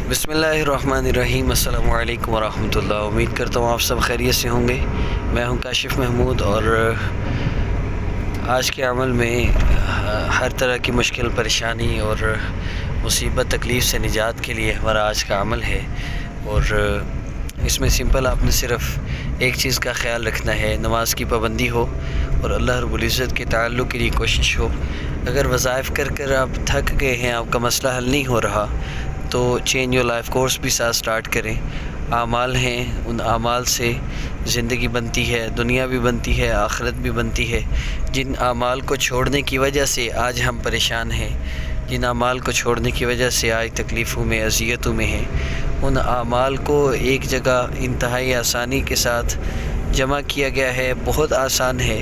بسم اللہ الرحمن الرحیم۔ السلام علیکم ورحمۃ اللہ۔ امید کرتا ہوں آپ سب خیریت سے ہوں گے۔ میں ہوں کاشف محمود، اور آج کے عمل میں ہر طرح کی مشکل، پریشانی اور مصیبت، تکلیف سے نجات کے لیے ہمارا آج کا عمل ہے، اور اس میں سمپل آپ نے صرف ایک چیز کا خیال رکھنا ہے، نماز کی پابندی ہو اور اللہ رب العزت کے تعلق کے لیے کوشش ہو۔ اگر وظائف کر کر آپ تھک گئے ہیں، آپ کا مسئلہ حل نہیں ہو رہا، تو چینج یور لائف کورس بھی ساتھ سٹارٹ کریں۔ اعمال ہیں، ان اعمال سے زندگی بنتی ہے، دنیا بھی بنتی ہے، آخرت بھی بنتی ہے۔ جن اعمال کو چھوڑنے کی وجہ سے آج ہم پریشان ہیں، جن اعمال کو چھوڑنے کی وجہ سے آج تکلیفوں میں، اذیتوں میں ہیں، ان اعمال کو ایک جگہ انتہائی آسانی کے ساتھ جمع کیا گیا ہے۔ بہت آسان ہے،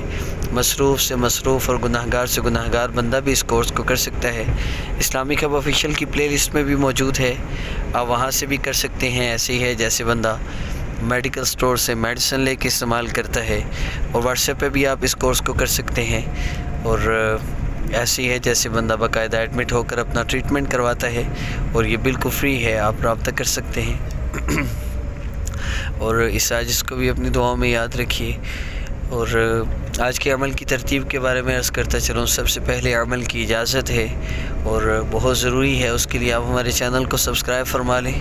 مصروف سے مصروف اور گناہگار سے گناہگار بندہ بھی اس کورس کو کر سکتا ہے۔ اسلامک ہب آفیشیل کی پلے لسٹ میں بھی موجود ہے، آپ وہاں سے بھی کر سکتے ہیں۔ ایسے ہی ہے جیسے بندہ میڈیکل سٹور سے میڈیسن لے کے استعمال کرتا ہے، اور واٹس ایپ پہ بھی آپ اس کورس کو کر سکتے ہیں، اور ایسے ہی ہے جیسے بندہ باقاعدہ ایڈمٹ ہو کر اپنا ٹریٹمنٹ کرواتا ہے، اور یہ بالکل فری ہے، آپ رابطہ کر سکتے ہیں۔ اور اس سازش کو بھی اپنی دعاؤں میں یاد رکھیے۔ اور آج کے عمل کی ترتیب کے بارے میں عرض کرتا چلوں۔ سب سے پہلے عمل کی اجازت ہے، اور بہت ضروری ہے، اس کے لیے آپ ہمارے چینل کو سبسکرائب فرما لیں۔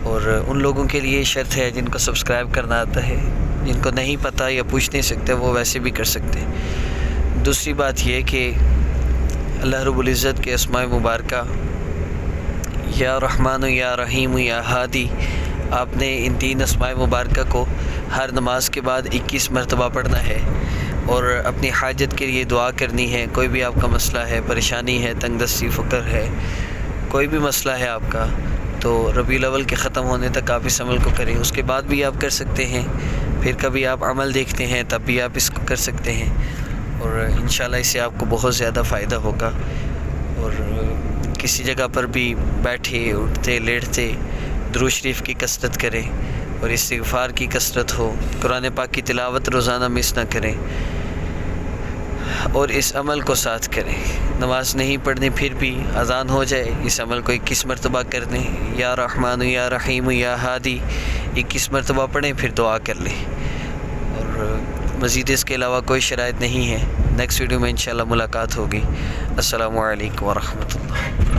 اور ان لوگوں کے لیے شرط ہے جن کو سبسکرائب کرنا آتا ہے، جن کو نہیں پتہ یا پوچھ نہیں سکتے، وہ ویسے بھی کر سکتے ہیں۔ دوسری بات یہ کہ اللہ رب العزت کے اسماء مبارکہ یا رحمان یا رحیم یا ہادی، آپ نے ان تین اسماء مبارکہ کو ہر نماز کے بعد 21 مرتبہ پڑھنا ہے، اور اپنی حاجت کے لیے دعا کرنی ہے۔ کوئی بھی آپ کا مسئلہ ہے، پریشانی ہے، تنگ دستی، فقر ہے، کوئی بھی مسئلہ ہے آپ کا، تو ربیع الاول کے ختم ہونے تک آپ اس عمل کو کریں۔ اس کے بعد بھی آپ کر سکتے ہیں، پھر کبھی آپ عمل دیکھتے ہیں تب بھی آپ اس کو کر سکتے ہیں، اور انشاءاللہ اس سے آپ کو بہت زیادہ فائدہ ہوگا۔ اور کسی جگہ پر بھی بیٹھے، اٹھتے، لیٹتے درود شریف کی کثرت کریں، اور استغفار کی کثرت ہو۔ قرآن پاک کی تلاوت روزانہ مس نہ کریں، اور اس عمل کو ساتھ کریں۔ نماز نہیں پڑھنی، پھر بھی اذان ہو جائے، اس عمل کو 21 مرتبہ کر دیں۔ یا رحمان یا رحیم یا ہادی 21 مرتبہ پڑھیں، پھر دعا کر لیں۔ اور مزید اس کے علاوہ کوئی شرائط نہیں ہے۔ نیکسٹ ویڈیو میں انشاءاللہ ملاقات ہوگی۔ السلام علیکم ورحمۃ اللہ۔